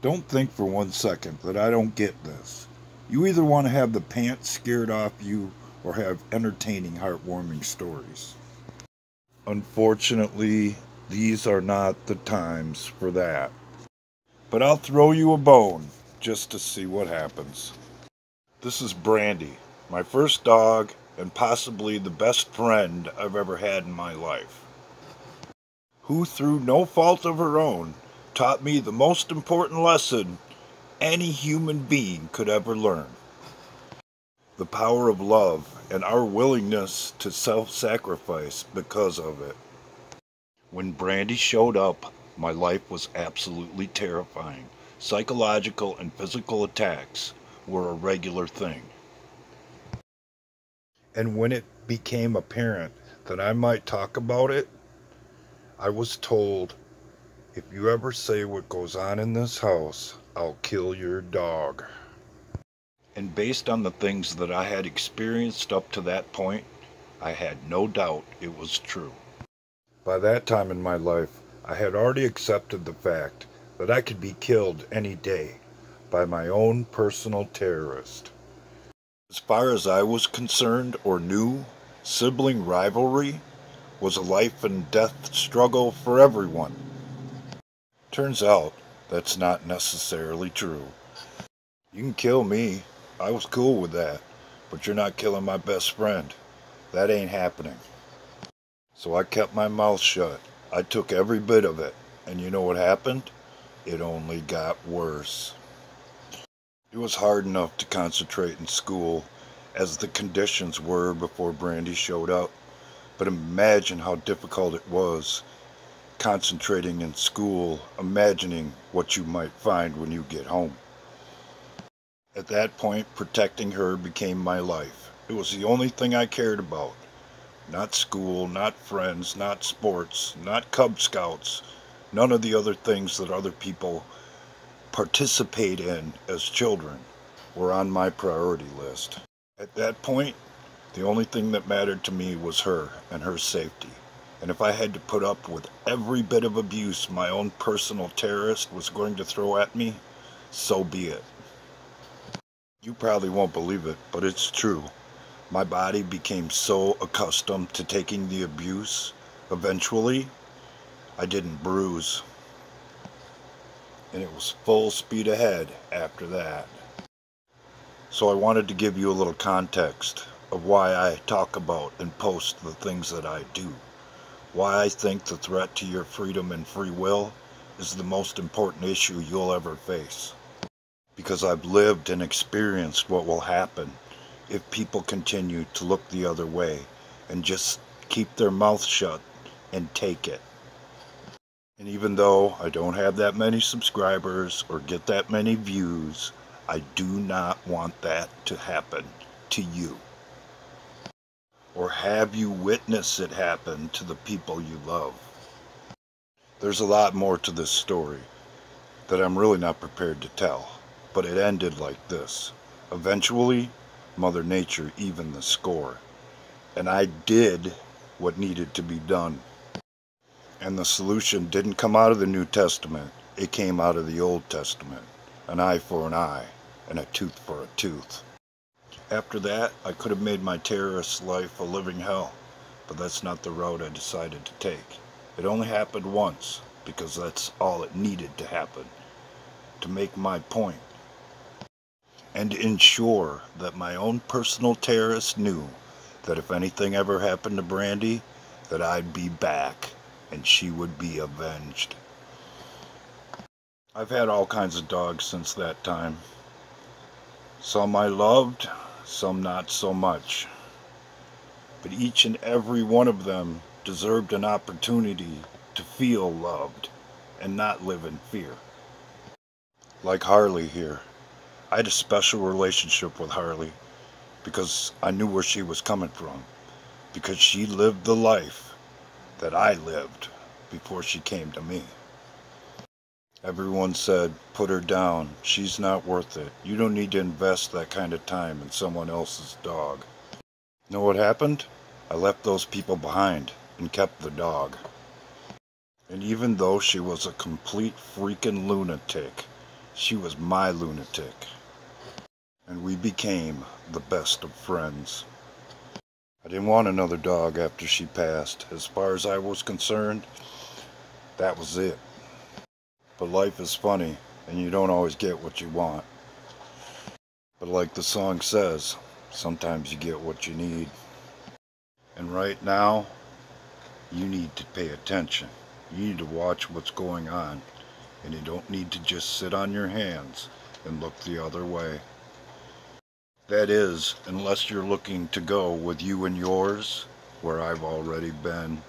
Don't think for 1 second that I don't get this. You either want to have the pants scared off you or have entertaining, heartwarming stories. Unfortunately, these are not the times for that. But I'll throw you a bone just to see what happens. This is Brandy, my first dog and possibly the best friend I've ever had in my life, who through no fault of her own taught me the most important lesson any human being could ever learn: the power of love and our willingness to self-sacrifice because of it. When Brandy showed up, my life was absolutely terrifying. Psychological and physical attacks were a regular thing. And when it became apparent that I might talk about it, I was told, if you ever say what goes on in this house, I'll kill your dog. And based on the things that I had experienced up to that point, I had no doubt it was true. By that time in my life, I had already accepted the fact that I could be killed any day by my own personal terrorist. As far as I was concerned or knew, sibling rivalry was a life and death struggle for everyone. Turns out that's not necessarily true. You can kill me, I was cool with that, but you're not killing my best friend. That ain't happening. So I kept my mouth shut. I took every bit of it, and you know what happened? It only got worse. It was hard enough to concentrate in school as the conditions were before Brandy showed up, but imagine how difficult it was concentrating in school, imagining what you might find when you get home. At that point, protecting her became my life. It was the only thing I cared about. Not school, not friends, not sports, not Cub Scouts, none of the other things that other people participate in as children were on my priority list. At that point, the only thing that mattered to me was her and her safety. And if I had to put up with every bit of abuse my own personal terrorist was going to throw at me, so be it. You probably won't believe it, but it's true. My body became so accustomed to taking the abuse, eventually, I didn't bruise. And it was full speed ahead after that. So I wanted to give you a little context of why I talk about and post the things that I do. Why I think the threat to your freedom and free will is the most important issue you'll ever face. Because I've lived and experienced what will happen if people continue to look the other way and just keep their mouth shut and take it. And even though I don't have that many subscribers or get that many views, I do not want that to happen to you. Or have you witness it happen to the people you love. There's a lot more to this story that I'm really not prepared to tell, but it ended like this. Eventually, Mother Nature evened the score, and I did what needed to be done. And the solution didn't come out of the New Testament, it came out of the Old Testament. An eye for an eye, and a tooth for a tooth. After that, I could have made my terrorist's life a living hell, but that's not the road I decided to take. It only happened once, because that's all it needed to happen, to make my point. And ensure that my own personal terrorist knew that if anything ever happened to Brandy, that I'd be back, and she would be avenged. I've had all kinds of dogs since that time. Some I loved, some not so much. But each and every one of them deserved an opportunity to feel loved and not live in fear. Like Harley here. I had a special relationship with Harley because I knew where she was coming from. Because she lived the life that I lived before she came to me. Everyone said, put her down. She's not worth it. You don't need to invest that kind of time in someone else's dog. Know what happened? I left those people behind and kept the dog. And even though she was a complete freaking lunatic, She was my lunatic, and we became the best of friends. I didn't want another dog after she passed. As far as I was concerned, that was it. But life is funny, and you don't always get what you want. But like the song says, sometimes you get what you need. And right now, you need to pay attention. You need to watch what's going on. And you don't need to just sit on your hands and look the other way. That is, unless you're looking to go with you and yours, where I've already been.